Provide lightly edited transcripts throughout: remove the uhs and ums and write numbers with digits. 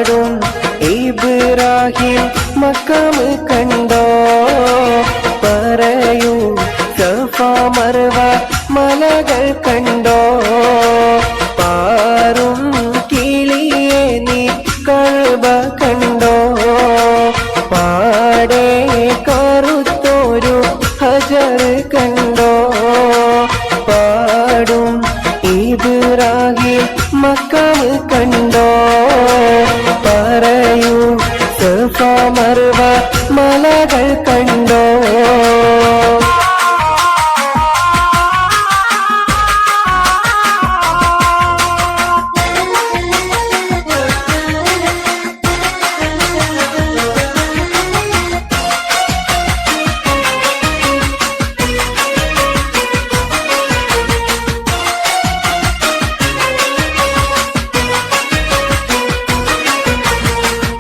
പാടും ഇബ്രാഹിം മഖാം കണ്ടോ പറയൂ സഫ മർവ മലകൾ കണ്ടോ പാറും കിളിയെ നീ കഅബ കണ്ടോ പാടെ കറുത്തൊരു ഹജർ കണ്ടോ പാടും ഇബ്രാഹിം മഖാം കണ്ടോ പറയൂ സഫ മർവ മലകൾ കണ്ടോ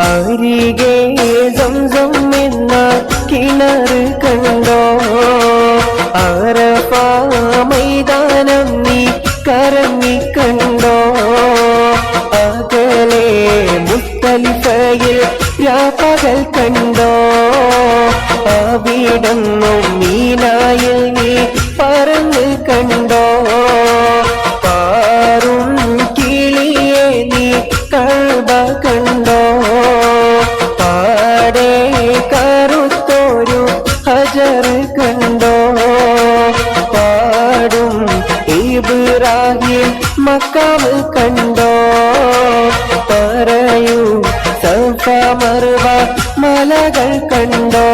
അരികെ സംസം എന്ന കിണർ കണ്ടോ അറഫ മൈതാനം നീ കറങ്ങി കണ്ടോ അകലെ മുസ്തലിഫയിൽ രാപ്പകൽ കണ്ടോ അവിടന്നും മീനായിൽ നീ പറന്ന് കണ്ടോ പാറും കിളിയെ നീ കഅബ കണ്ടോ പാടെ കറുത്തൊരു ഹജർ കണ്ടോ പാടും ഇബ്രാഹിം മഖാം കണ്ടോ പറയൂ സഫ മർവ മലകൾ കണ്ടോ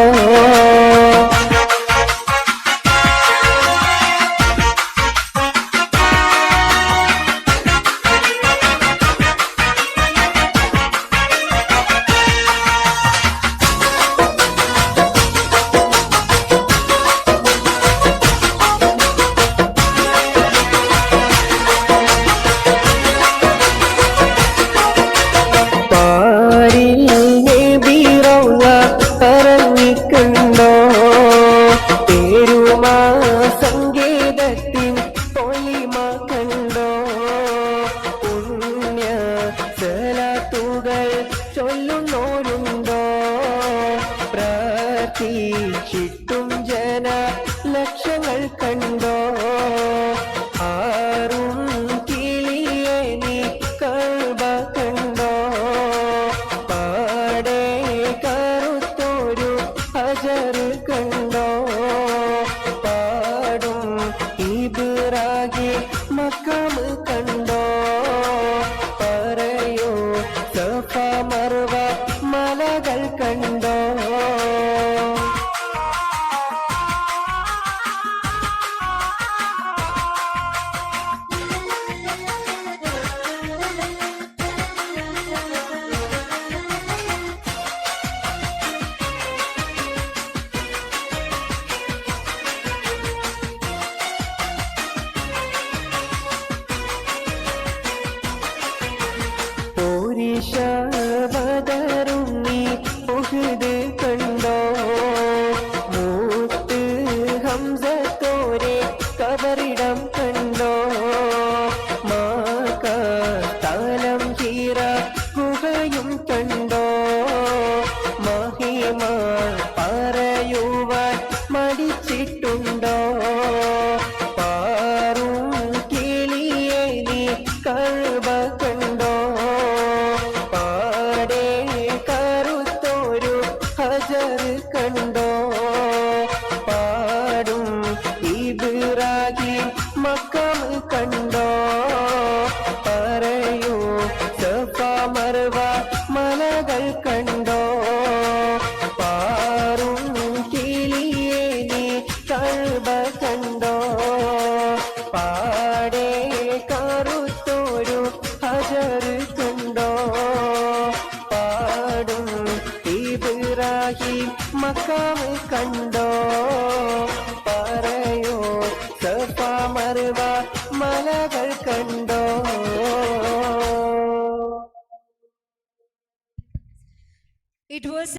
പറഞ്ഞിക്കണ്ടോ പേരുമാ സംഗീതത്തിൻ പൊലിമ കണ്ടോ പുണ്യ സലാത്തുകൾ ചൊല്ലുന്നോരുണ്ടോ പ്രാർത്ഥിച്ചിട്ടും ജന ലക്ഷങ്ങൾ കണ്ടോ ആറും കിളിയെ നീ കഅബ കണ്ടോ പാടെ കറുത്തൊരു ഹജർ കണ്ടോ പാടും ഇബ്രാഹിം മഖാം കണ്ടോ പറയൂ സഫ മർവ മലകൾ കണ്ടോ ബദറും നീ ഉഹുദ് കണ്ടോ മൂത്ത് ഹംസത്തോരെ കബറിടം കണ്ടോ മാകാലം ഹീറ ഗുഹയും കണ്ടോ മഹിമ പറയുവാൻ മടിച്ചിട്ടുണ്ടോ പാറും കിളിയെ നീ കഅബ കണ്ടോ പാടെ കറുത്തൊരു ഹജർ കണ്ടോ പാടും ഇബ്രാഹിം മഖാം കണ്ടോ പറയൂ സഫ മർവ മലകൾ കണ്ടോ പാറും കിളിയെ നീ കഅബ കണ്ടോ പാടെ കറുത്തൊരു ഹജർ കണ്ടോ പാടും ഇബ്രാഹിം മഖാം കണ്ടോ പറയൂ സഫ മർവ മലകൾ കണ്ടോ It was